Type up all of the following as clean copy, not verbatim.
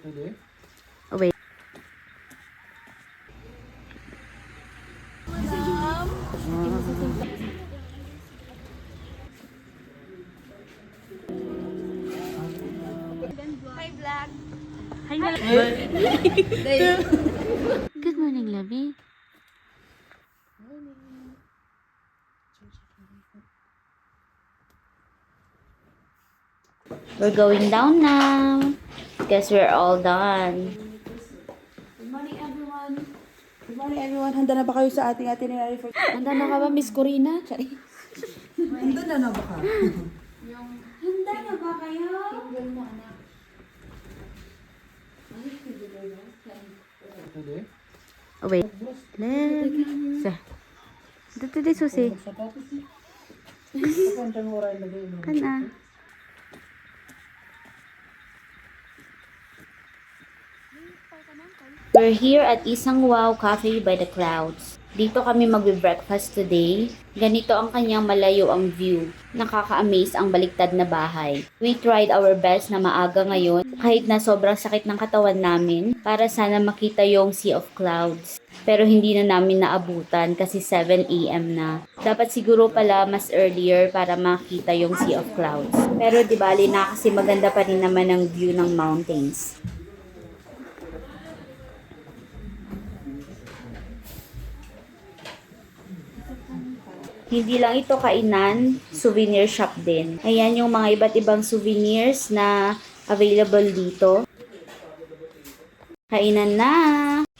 Oh, wait. Hi, vlog. Hi, Good morning, Lovey. We're going down now. Guess we're all done. Good morning, everyone. Good morning, everyone. Handa na ba kayo sa ating itinerary for... Handa na ka ba, Miss Corina? Handa na ba ka? Handa na ba kayo? Oh, wait. Let's... Dito di susi. Kana. We're here at Isang Wow Cafe by the Clouds. Dito kami magbe-breakfast today. Ganito ang kanyang malayo ang view. Nakaka-amaze ang baliktad na bahay. We tried our best na maaga ngayon kahit na sobrang sakit ng katawan namin para sana makita yung Sea of Clouds. Pero hindi na namin naabutan kasi 7 AM na. Dapat siguro pala mas earlier para makita yung Sea of Clouds. Pero di bali na kasi maganda pa rin naman ang view ng mountains. Hindi lang ito kainan, souvenir shop din. Ayan yung mga iba't ibang souvenirs na available dito. Kainan na!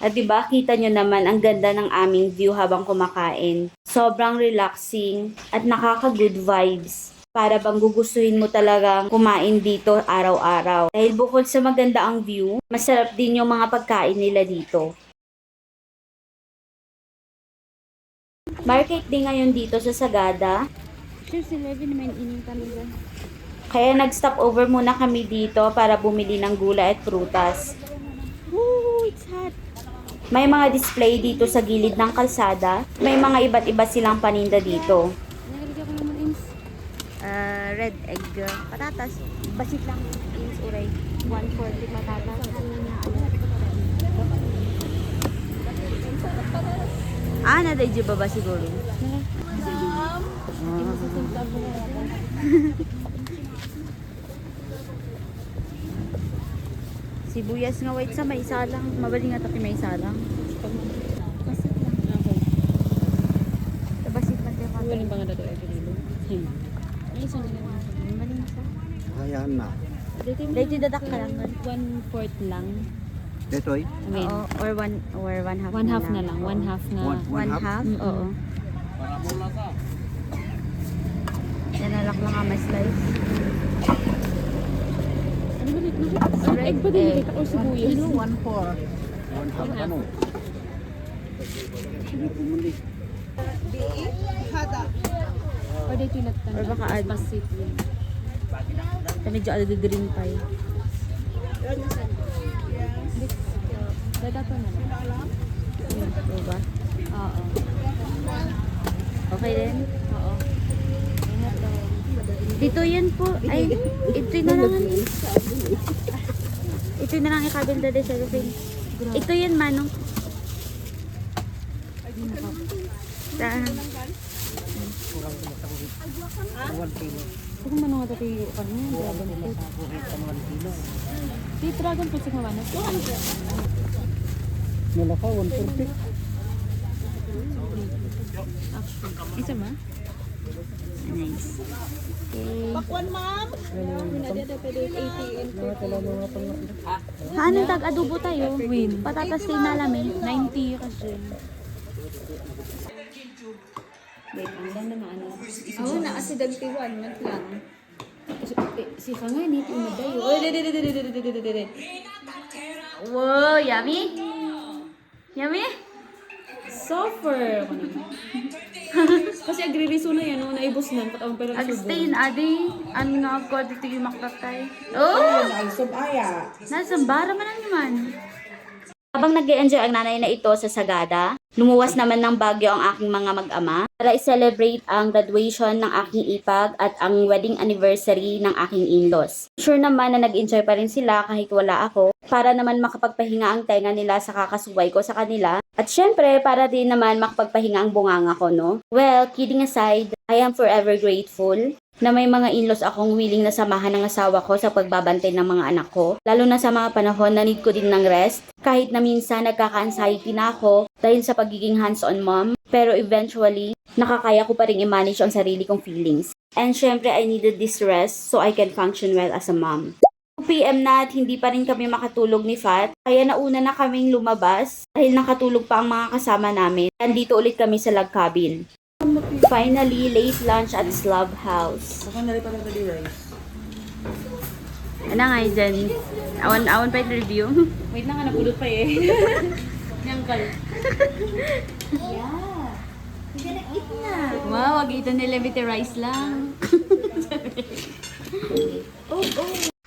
At diba, kita nyo naman ang ganda ng aming view habang kumakain. Sobrang relaxing at nakaka-good vibes. Para bang gugustuhin mo talagang kumain dito araw-araw. Dahil bukod sa maganda ang view, masarap din yung mga pagkain nila dito. Market din ngayon dito sa Sagada. Sure, si Levin naman ining talaga. Kaya nag-stop over muna kami dito para bumili ng gulay at prutas. Woo! It's hot! May mga display dito sa gilid ng kalsada. May mga iba't iba silang paninda dito. Nalagyan ko naman ins. Red egg, patatas. Basit lang. Ins uray. 140 patatas. Na-dayji ba ba siguro? Sibuyas nga white sa may isa lang. Mabali nga tapi may isa lang. Basit lang. Okay. Tabasit lang tayo kata. Walang ba nga dato every day? Ay, isang nila. Maling sa. Ayan na. Dayji dadak ka lang. 1/4 lang. Detoy? I mean, Or one half. one half na lang. One half na. One half? Oo. Yan nalak lang ang may slice. Ano ba dito? Egg ba din dito? O sibuyas? 1/4. One half ano? Sige pumuli. O dito yung latan. Or baka add. Basit yun. Medyo green pa eh. Dadato na lang. Diba? Oo. Okay din? Oo. Ingat daw. Dito yan po. Ay, ito na lang. Ito na lang ikabil dali sa rufin. Ito yan, Manong. Kung ano nga dati yung ano yung dragon fruit. Di dragon fruit sa kumano. Nalaka 140. Isa ma? Nice. Okay. Pakwan ma'am! Anong tag-adobo tayo? Win. Patatas tayo namin. 90 kasi. Wait, ang ganda na ano. Oo na, kasi dagtiwan. Mat lang. Si Kangani, pinadayo. Oh, dede. Wow, yummy? Yummy? Suffer! Kasi agririso na yan, no? Naibos na. Patawang pero Agstayin, adi. Ano nga ako dito yung maktatay. Oh! Ay, subaya. Nasambara man ang naman. Habang nag-enjoy ang nanay na ito sa Sagada, lumuwas naman ng Baguio ang aking mga mag-ama para i-celebrate ang graduation ng aking ipag at ang wedding anniversary ng aking in-laws. Sure naman na nag-enjoy pa rin sila kahit wala ako para naman makapagpahinga ang tenga nila sa kakasuway ko sa kanila at syempre para din naman makapagpahinga ang bunganga ko, no? Well, kidding aside, I am forever grateful na may mga in-laws akong willing na samahan ng asawa ko sa pagbabantay ng mga anak ko. Lalo na sa mga panahon na need ko din ng rest. Kahit na minsan nagkaka-anxiety na ako dahil sa pagiging hands-on mom. Pero eventually, nakakaya ko pa rin i-manage ang sarili kong feelings. And syempre, I needed this rest so I can function well as a mom. 2 PM na at hindi pa rin kami makatulog ni Fat, kaya nauna na kaming lumabas dahil nakatulog pa ang mga kasama namin. Nandito ulit kami sa log cabin. Finally, late lunch at Slab House. Ako na rin pala tadi rice. Ano nga dyan? Awan pa yung review? Wait lang nga, napulot pa eh. Nyangkal. Yeah. Hindi na eat na. Wow, wag ito nila with rice lang.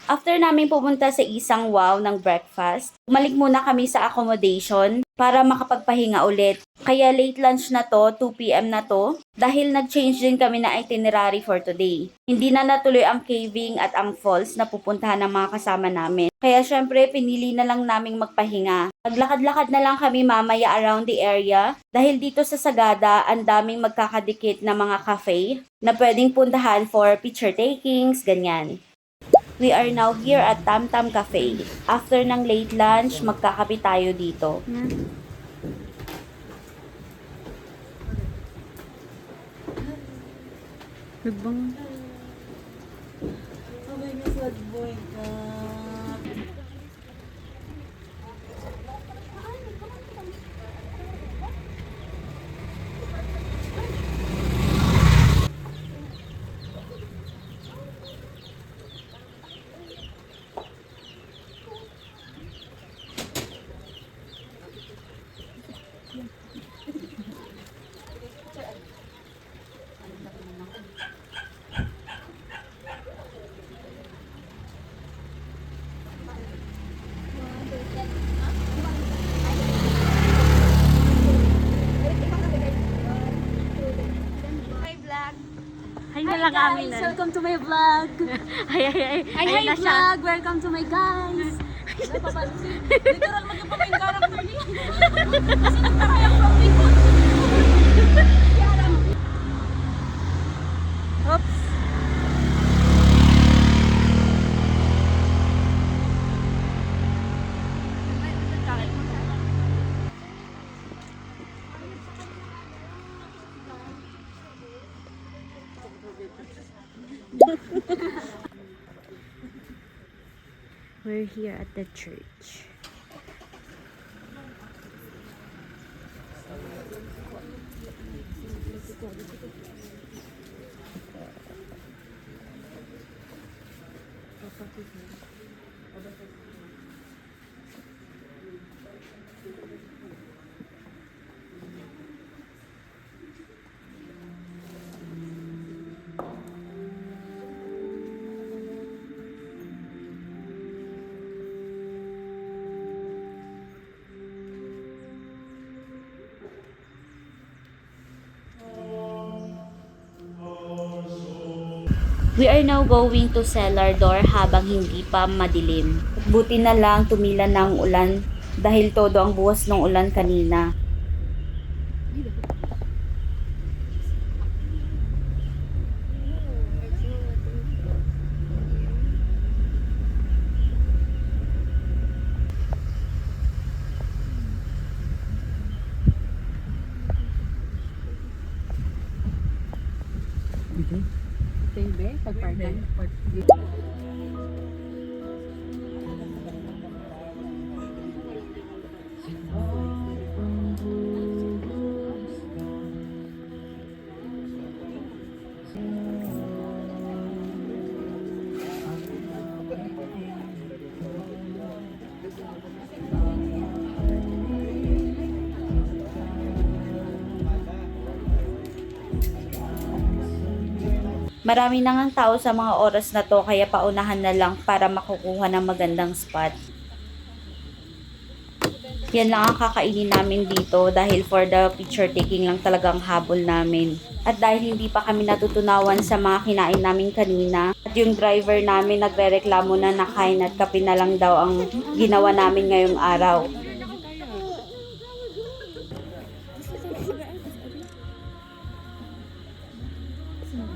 After namin pumunta sa isang wow ng breakfast, umalik muna kami sa accommodation para makapagpahinga ulit. Kaya late lunch na to, 2 PM na to, dahil nag-change din kami na itinerary for today. Hindi na natuloy ang caving at ang falls na pupuntahan ng mga kasama namin. Kaya syempre, pinili na lang naming magpahinga. Maglakad-lakad na lang kami mamaya around the area dahil dito sa Sagada, ang daming magkakadikit na mga cafe na pwedeng puntahan for picture takings, ganyan. We are now here at Tam Tam Cafe. After ng late lunch, magkakape tayo dito. Nagbang. Okay na sad boy ka. Hi na lang kami na. Welcome to my vlog. Ay, Hi na siya. vlog. Welcome to my guys. Literal magkapaming character niya. Kasi nagtakayang from people. Oops. We're here at the church. We are now going to cellar door habang hindi pa madilim. Buti na lang tumila ng ulan dahil todo ang buwas ng ulan kanina. Baby, pagparkan. Marami na ngang tao sa mga oras na to kaya paunahan na lang para makukuha ng magandang spot. Yan lang ang kakainin namin dito dahil for the picture taking lang talagang habol namin. At dahil hindi pa kami natutunawan sa mga kinain namin kanina, at yung driver namin nagrereklamo na nakain at kape na lang daw ang ginawa namin ngayong araw.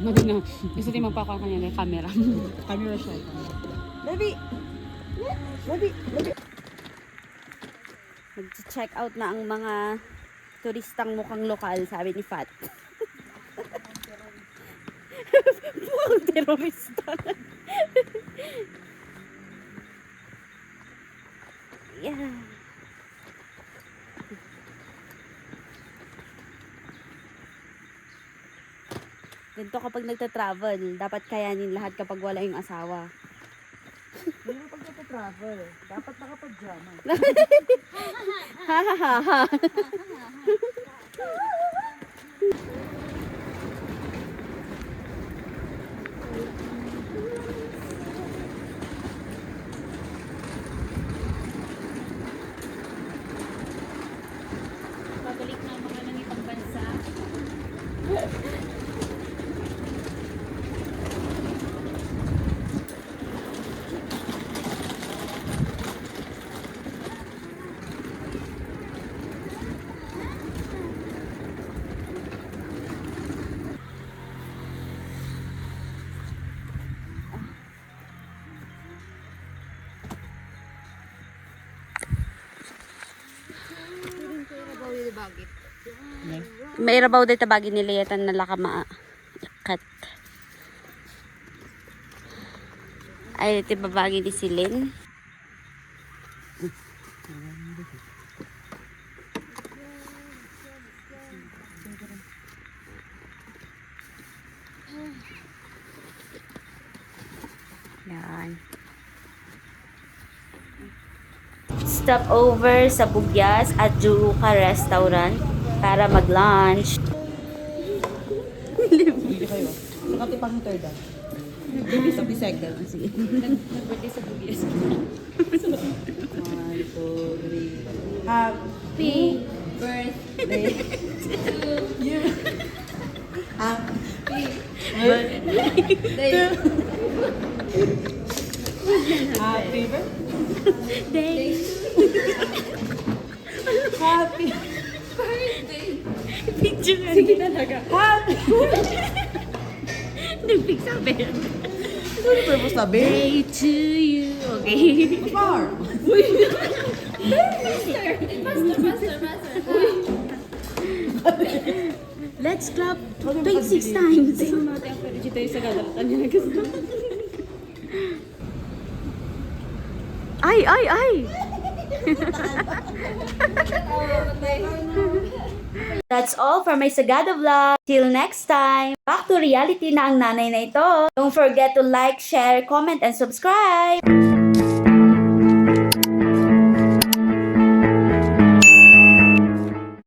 Maganda. Gusto din magpakaw kanya ng camera. Camera siya. Baby! Baby! Baby! Mag-check out na ang mga turistang mukhang lokal, sabi ni Fat. Mukhang terorista. Yeah. Ganito kapag nagta-travel, dapat kayanin lahat kapag wala yung asawa. Pero pag travel, dapat nakapag-drama. Ha ha ha ha. Pabalik na ang mga nangitang bansa. May rabaw dito bagi niliyatan na lakama ikat. Ay, ito babagi ni Silin. Yan. Stop over sa Bugyas at Juruka Restaurant para mag-lunch. Hindi kayo. Nakati pang third ah. Baby sa bisag daw. Sige. Nag-birthday sa Bugyas. 1, 2, 3. Happy birthday to you. Happy birthday. Happy birthday. Happy birthday. Picture nga. Sige talaga. Happy Nag-pick sabi. Ano yung purpose na, babe? Day to you. Okay. Far. Let's clap 26 times. Tingnan natin ang pwede tayo sa gadalatan niya. Ay, ay, ay. That's all for my Sagada vlog. Till next time. Back to reality na ang nanay na ito. Don't forget to like, share, comment, and subscribe.